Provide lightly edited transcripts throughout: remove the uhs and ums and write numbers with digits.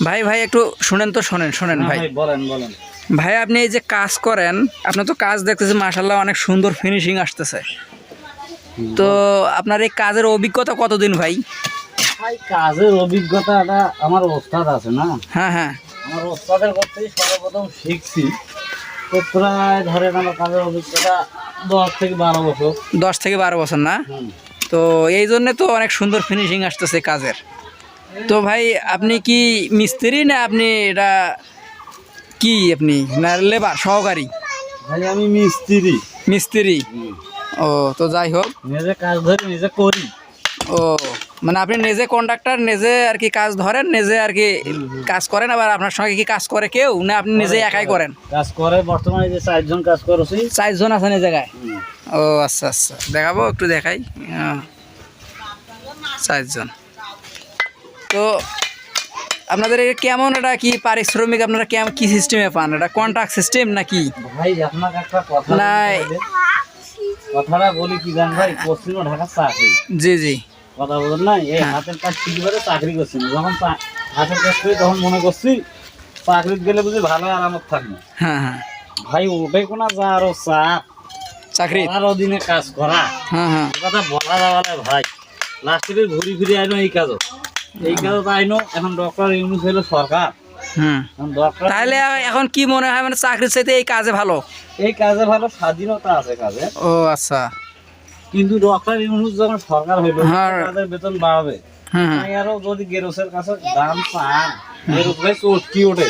ভাই ভাই একটু শুনেন তো, শোনেন ভাই, বলেন বলেন ভাই আপনি এই যে কাজ করেন, আপনার তো কাজ দেখতেছি মাশাআল্লাহ অনেক সুন্দর ফিনিশিং আসতেছে। তো আপনার এই কাজের অভিজ্ঞতা কতদিন ভাই? ভাই কাজের অভিজ্ঞতাটা আমার ওস্তাদ আছে না, হ্যাঁ হ্যাঁ, আমার ওস্তাদের করতেই সর্বপ্রথম শিখছি। তো প্রায় ধরেন আমার কাজের অভিজ্ঞতা 10 থেকে 12 বছর। 10 থেকে 12 বছর না? তো এই জন্যে তো অনেক সুন্দর ফিনিশিং আসতেছে কাজের। তো ভাই আপনি কি মিস্ত্রি না আপনি এটা কি, আপনি না লেবার সহকারী? ভাই আমি মিস্ত্রি। মিস্ত্রি? ও, তো যাই হোক, নিজে কাজ ধরে নিজে করি। ও মানে আপনি নিজে কন্ট্রাক্টর, নিজে আর কি কাজ ধরেন, নিজে আর কি কাজ করেন, আবার আপনার সঙ্গে কি কাজ করে কেউ না আপনি নিজে একাই করেন? কাজ করে বর্তমানে যে 4 জন কাজ করছি। 4 জন আছেন এই জায়গায়? ও আচ্ছা আচ্ছা, দেখাবো একটু, দেখাই। 4 জন। তো আপনাদের কেমন, এটা কি পারিশ্রমিক আপনারা কেমন, কি সিস্টেমে পান? এটা কন্ট্রাক্ট সিস্টেম নাকি? ভাই আপনাকে একটা কথা নাই, কথাটা বলি কি জান ভাই, পশ্চিম ঢাকা চাকরি। জি জি, কথা বলেন না, এই হাতের কাজ শিখে করে চাকরি করছি না। যখন হাতের কাজ করি তখন মনে করছি চাকরি গেলে বুঝি ভালো আরামত থাকবে। হ্যাঁ হ্যাঁ, ভাই ওটাই কোনা যা আরো চাপ, চাকরি, আর অধীনে কাজ করা, হ্যাঁ হ্যাঁ, কথা বলা যাবে না ভাই। লাস্টে ঘুরি ফিরে আইনো এই কাজও, এই কাজও আইনো। এখন ডক্টর ইউনুস হলো সরকার। হুম, তাহলে এখন কি মনে হয়, মানে চাকরির চাইতে এই কাজে ভালো? এই কাজে ভালো, স্বাধীনতা আছে কাজে। ও আচ্ছা, কিন্তু ডক্টর ইউনুস যখন সরকার হইলো তাদের বেতন বাড়বে। হুম, আরো যদি গেরোসের কাছে দাম পান, গেরোস ভাই চটকি ওঠে।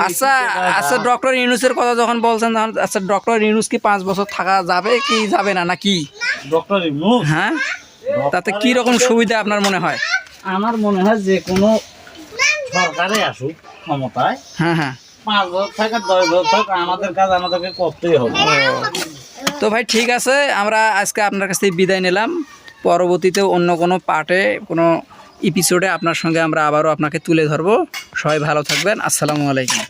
আচ্ছা আচ্ছা, ডক্টর ইউনুসের কথা যখন বলছেন তখন, আচ্ছা ডক্টর ইউনুস কি 5 বছর থাকা যাবে কি যাবে না নাকি? ডক্টর ইউনুস, হ্যাঁ, তাতে কি রকম সুবিধা আপনার মনে হয়? আমার মনে হয় যে কোনো সরকারে আসুক ক্ষমতায়, হ্যাঁ হ্যাঁ, 5 বছর থাক আর 10 বছর থাক, আমাদের কাজ আমাদেরকে করতেই হবে। তো ভাই ঠিক আছে, আমরা আজকে আপনার কাছ থেকে বিদায় নিলাম। পরবর্তীতে অন্য কোনো পার্টে, কোনো এপিসোডে আপনার সঙ্গে আমরা আবারও আপনাকে তুলে ধরবো। সবাই ভালো থাকবেন, আসসালামু আলাইকুম।